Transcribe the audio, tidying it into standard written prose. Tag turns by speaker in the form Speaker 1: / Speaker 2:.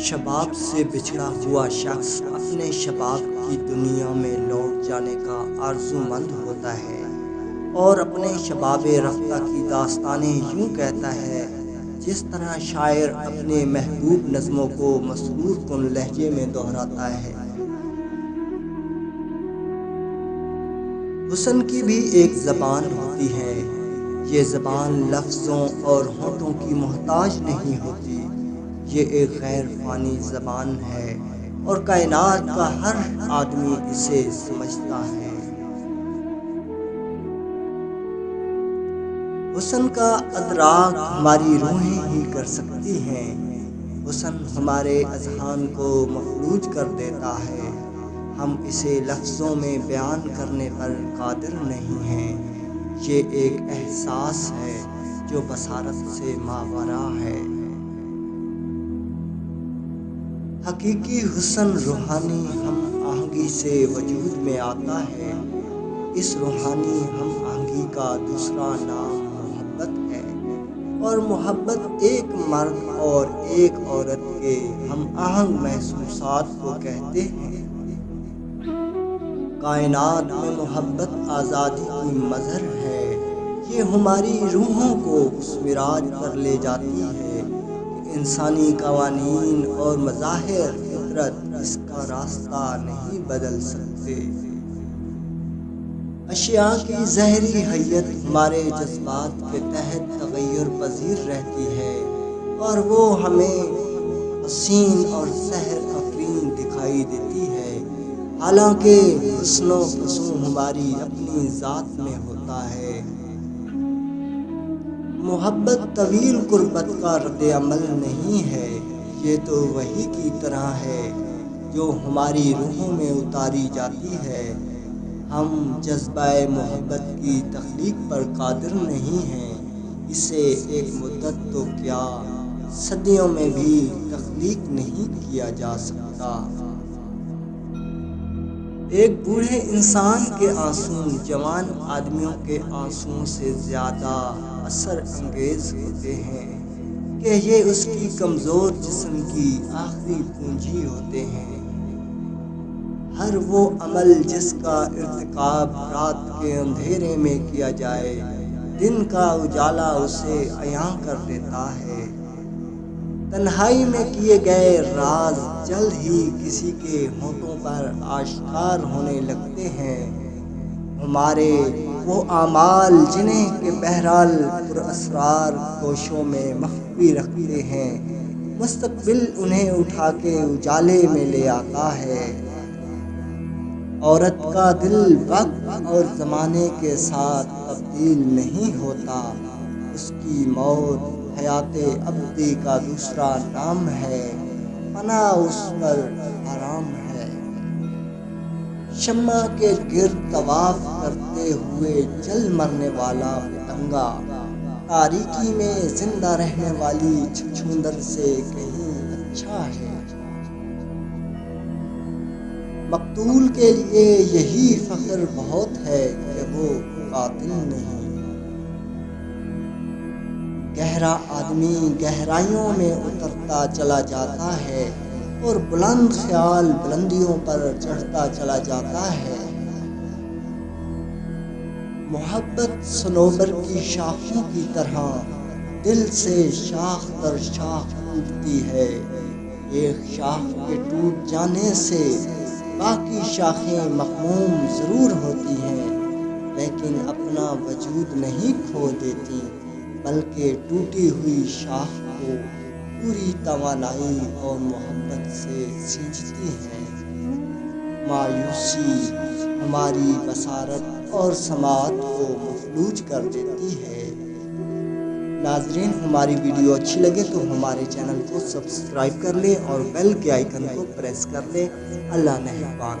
Speaker 1: شباب سے بچھڑا ہوا شخص اپنے شباب کی دنیا میں لوٹ جانے کا آرزومند ہوتا ہے اور اپنے شباب رفتہ کی داستانیں یوں کہتا ہے جس طرح شاعر اپنے محبوب نظموں کو مسرور کن لہجے میں دہراتا ہے۔ حسن کی بھی ایک زبان ہوتی ہے، یہ زبان لفظوں اور ہونٹوں کی محتاج نہیں ہوتی، یہ ایک غیر فانی زبان ہے اور کائنات کا ہر آدمی اسے سمجھتا ہے۔ حسن کا ادراک ہماری روحیں ہی کر سکتی ہیں، حسن ہمارے اذہان کو مفلوج کر دیتا ہے، ہم اسے لفظوں میں بیان کرنے پر قادر نہیں ہیں، یہ ایک احساس ہے جو بصارت سے ماوراء ہے۔ حقیقی حسن روحانی ہم آہنگی سے وجود میں آتا ہے، اس روحانی ہم آہنگی کا دوسرا نام محبت ہے، اور محبت ایک مرد اور ایک عورت کے ہم آہنگ محسوسات کو کہتے ہیں۔ کائنات میں محبت آزادی کی مظہر ہے، یہ ہماری روحوں کو اس معراج پر لے جاتی ہے کہ انسانی قوانین اور مظاہر فطرت اس کا راستہ نہیں بدل سکتے۔ اشیاء کی ظاہری حیت ہمارے جذبات کے تحت تغیر پذیر رہتی ہے اور وہ ہمیں حسین اور سحر آفرین دکھائی دیتی ہے، حالانکہ حسن و فسوں ہماری اپنی ذات میں ہوتا ہے۔ محبت طویل قربت کا رد عمل نہیں ہے، یہ تو وحی کی طرح ہے جو ہماری روحوں میں اتاری جاتی ہے، ہم جذبہ محبت کی تخلیق پر قادر نہیں ہیں، اسے ایک مدت تو کیا صدیوں میں بھی تخلیق نہیں کیا جا سکتا۔ ایک بوڑھے انسان کے آنسو جوان آدمیوں کے آنسوؤں سے زیادہ اثر انگیز ہوتے ہیں کہ یہ اس کی کمزور جسم کی آخری پونجی ہوتے ہیں۔ ہر وہ عمل جس کا ارتکاب رات کے اندھیرے میں کیا جائے، دن کا اجالا اسے عیاں کر دیتا ہے۔ تنہائی میں کیے گئے راز جلد ہی کسی کے ہونٹوں پر آشکار ہونے لگتے ہیں، ہمارے وہ اعمال جنہیں کہ بہرحال پراسرار گوشوں میں مخفی رکھتے ہیں، مستقبل انہیں اٹھا کے اجالے میں لے آتا ہے۔ عورت کا دل وقت اور زمانے کے ساتھ تبدیل نہیں ہوتا، اس کی موت حیات ابدی کا دوسرا نام ہے، فنا اس پر حرام ہے۔ شمع کے گرد طواف کرتے ہوئے جل مرنے والا پتنگا، تاریکی میں زندہ رہنے والی چھچھوندر سے کہیں اچھا ہے۔ مقتول کے لیے یہی فخر بہت ہے کہ وہ قاتل نہیں۔ گہرا آدمی گہرائیوں میں اترتا چلا جاتا ہے اور بلند خیال بلندیوں پر چڑھتا چلا جاتا ہے۔ محبت صنوبر کی شاخوں کی طرح دل سے شاخ در شاخ ٹوٹتی ہے، ایک شاخ کے ٹوٹ جانے سے باقی شاخیں مغموم ضرور ہوتی ہیں لیکن اپنا وجود نہیں کھو دیتی، بلکہ ٹوٹی ہوئی شاخ کو پوری توانائی اور محبت سے سینچتی ہیں۔ مایوسی ہماری بصارت اور سماعت کو مفلوج کر دیتی ہے۔ ناظرین، ہماری ویڈیو اچھی لگے تو ہمارے چینل کو سبسکرائب کر لیں اور بیل کے آئیکن کو پریس کر لیں۔ اللہ نگہبان۔